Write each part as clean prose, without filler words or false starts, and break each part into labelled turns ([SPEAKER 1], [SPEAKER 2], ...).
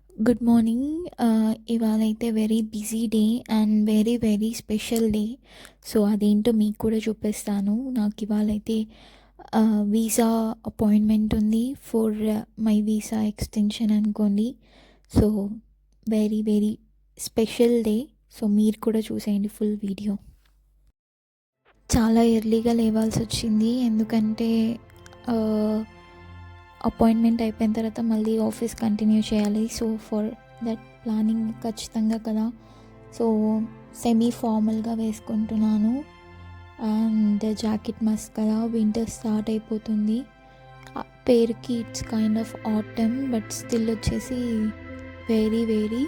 [SPEAKER 1] Good morning. ఇవాళైతే very busy day and very very special day. So అదేంటో మీకు కూడా చూపిస్తాను. నాకు ఇవాళైతే వీసా అపాయింట్మెంట్ ఉంది ఫర్ మై వీసా ఎక్స్టెన్షన్ అనుకోండి. So very very special day. So మీరు కూడా చూసేయండి ఫుల్ వీడియో. చాలా ఎర్లీగా లేవాల్సి వచ్చింది, ఎందుకంటే అపాయింట్మెంట్ అయిపోయిన తర్వాత మళ్ళీ ఆఫీస్ కంటిన్యూ చేయాలి. సో ఫర్ దట్ ప్లానింగ్ ఖచ్చితంగా కదా. సో సెమీ ఫార్మల్గా వేసుకుంటున్నాను అండ్ జాకెట్ మస్ట్ కదా, వింటర్ స్టార్ట్ అయిపోతుంది. పేరుకి it's kind of autumn, but still వచ్చేసి very very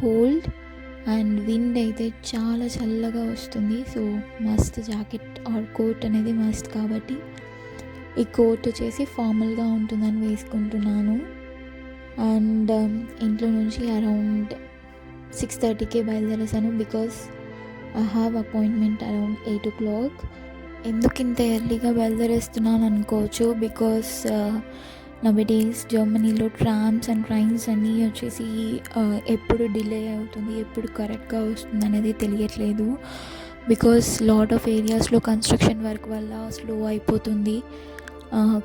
[SPEAKER 1] cold and wind అయితే చాలా చల్లగా వస్తుంది. So must jacket or coat అనేది మస్ట్ కాబట్టి ఈ కోట్ వచ్చేసి ఫార్మల్గా ఉంటుందని వేసుకుంటున్నాను. అండ్ ఇంట్లో నుంచి అరౌండ్ 6:30కే బయలుదేరేసాను, because I have appointment around 8 o'clock. ఎందుకు ఇంత ఎర్లీగా బయలుదేరేస్తున్నాను అనుకోవచ్చు, బికాస్ నవడేస్ జర్మనీలో ట్రామ్స్ అండ్ ట్రైన్స్ అన్నీ వచ్చేసి ఎప్పుడు డిలే అవుతుంది, ఎప్పుడు కరెక్ట్గా వస్తుంది అనేది తెలియట్లేదు. బికాస్ లాట్ ఆఫ్ ఏరియాస్లో కన్స్ట్రక్షన్ వర్క్ వల్ల స్లో అయిపోతుంది,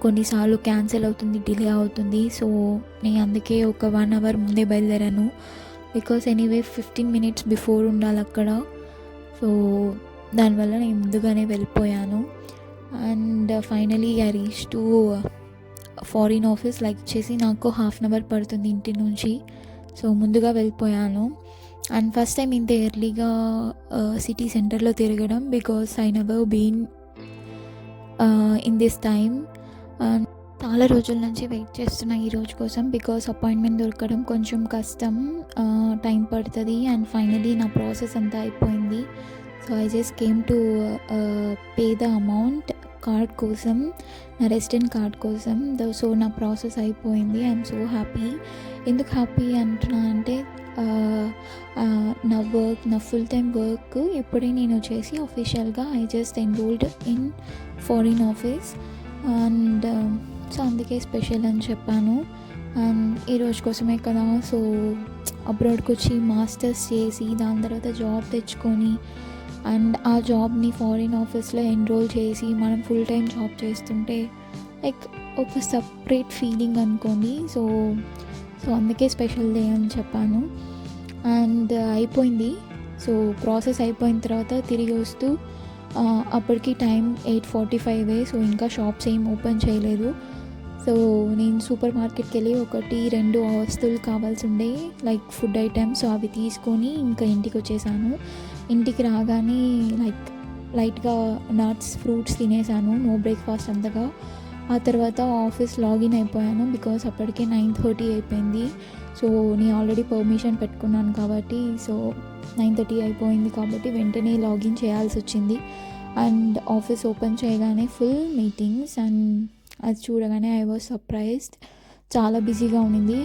[SPEAKER 1] కొన్నిసార్లు క్యాన్సిల్ అవుతుంది, డిలే అవుతుంది. సో నేను అందుకే ఒక 1 hour ముందే బయలుదేరాను, బికాస్ ఎనీవే 15 minutes బిఫోర్ ఉండాలి అక్కడ. సో దానివల్ల నేను ముందుగానే వెళ్ళిపోయాను. And finally I reach to foreign office. Like వచ్చేసి నాకు 1/2 hour పడుతుంది ఇంటి నుంచి. సో ముందుగా వెళ్ళిపోయాను. అండ్ ఫస్ట్ టైం ఇంత ఎర్లీగా సిటీ సెంటర్లో తిరగడం, because I never been in this time. చాలా రోజుల నుంచి వెయిట్ చేస్తున్నా ఈ రోజు కోసం, బికాస్ అపాయింట్మెంట్ దొరకడం కొంచెం కష్టం, టైం పడుతుంది. అండ్ ఫైనలీ నా ప్రాసెస్ అంతా అయిపోయింది. So I just came to pay the amount card కోసం, నా రెసిడెంట్ కార్డ్ కోసం. సో నా ప్రాసెస్ అయిపోయింది. I'm so happy. ఎందుకు హ్యాపీ అంటున్నా అంటే నా వర్క్, నా ఫుల్ టైం వర్క్ ఇప్పుడే నేను వచ్చేసి అఫీషియల్గా I just enrolled in foreign office. And so అందుకే స్పెషల్ అని చెప్పాను. అండ్ ఈరోజు కోసమే కదా. సో అబ్రాడ్కి వచ్చి మాస్టర్స్ చేసి దాని తర్వాత జాబ్ తెచ్చుకొని అండ్ ఆ జాబ్ని ఫారిన్ ఆఫీస్లో ఎన్రోల్ చేసి మనం ఫుల్ టైం జాబ్ చేస్తుంటే లైక్ ఒక సపరేట్ ఫీలింగ్ అనుకోండి. సో అందుకే స్పెషల్ డే అని చెప్పాను. అండ్ అయిపోయింది. సో ప్రాసెస్ అయిపోయిన తర్వాత తిరిగి వస్తూ అప్పటికి టైం 8:45. సో ఇంకా షాప్స్ ఏం ఓపెన్ చేయలేదు. సో నేను సూపర్ మార్కెట్కి వెళ్ళి 1-2 వస్తువులు కావాల్సి ఉండే, లైక్ ఫుడ్ ఐటమ్స్. సో అవి తీసుకొని ఇంకా ఇంటికి వచ్చేసాను. ఇంటికి రాగానే లైట్గా నట్స్, ఫ్రూట్స్ తినేసాను, నో బ్రేక్ఫాస్ట్ అంతగా. ఆ తర్వాత ఆఫీస్ లాగిన్ అయిపోయాను, బికాస్ అప్పటికే 9:30 అయిపోయింది. సో నేను ఆల్రెడీ పర్మిషన్ పెట్టుకున్నాను కాబట్టి, సో 9:30 అయిపోయింది కాబట్టి వెంటనే లాగిన్ చేయాల్సి వచ్చింది. అండ్ ఆఫీస్ ఓపెన్ చేయగానే ఫుల్ మీటింగ్స్, అండ్ అది చూడగానే ఐ వాజ్ సర్ప్రైజ్డ్. చాలా బిజీగా ఉండింది,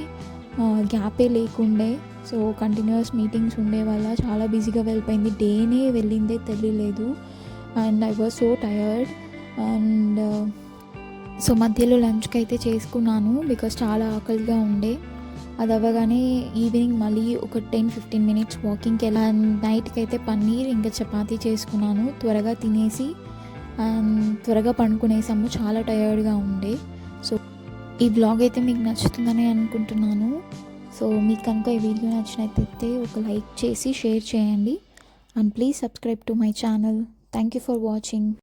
[SPEAKER 1] గ్యాపే లేకుండే. సో కంటిన్యూస్ మీటింగ్స్ ఉండే వల్ల చాలా బిజీగా వెళ్ళిపోయింది, డేనే వెళ్ళిందే తెలియలేదు. And I was so tired. And so మధ్యలో లంచ్కి అయితే చేసుకున్నాను, బికాస్ చాలా ఆకలిగా ఉండే. అది అవ్వగానే ఈవినింగ్ మళ్ళీ ఒక 10-15 minutes వాకింగ్కి వెళ్ళాను. అండ్ నైట్కి అయితే పన్నీర్ ఇంకా చపాతీ చేసుకున్నాను, త్వరగా తినేసి అండ్ త్వరగా పండుకునేసాము, చాలా టయర్డ్గా ఉండే. సో ఈ బ్లాగ్ అయితే మీకు నచ్చుతుందని అనుకుంటున్నాను. సో మీకు కనుక ఈ వీడియో నచ్చినట్లయితే ఒక లైక్ చేసి షేర్ చేయండి. And please subscribe to my channel. Thank you for watching.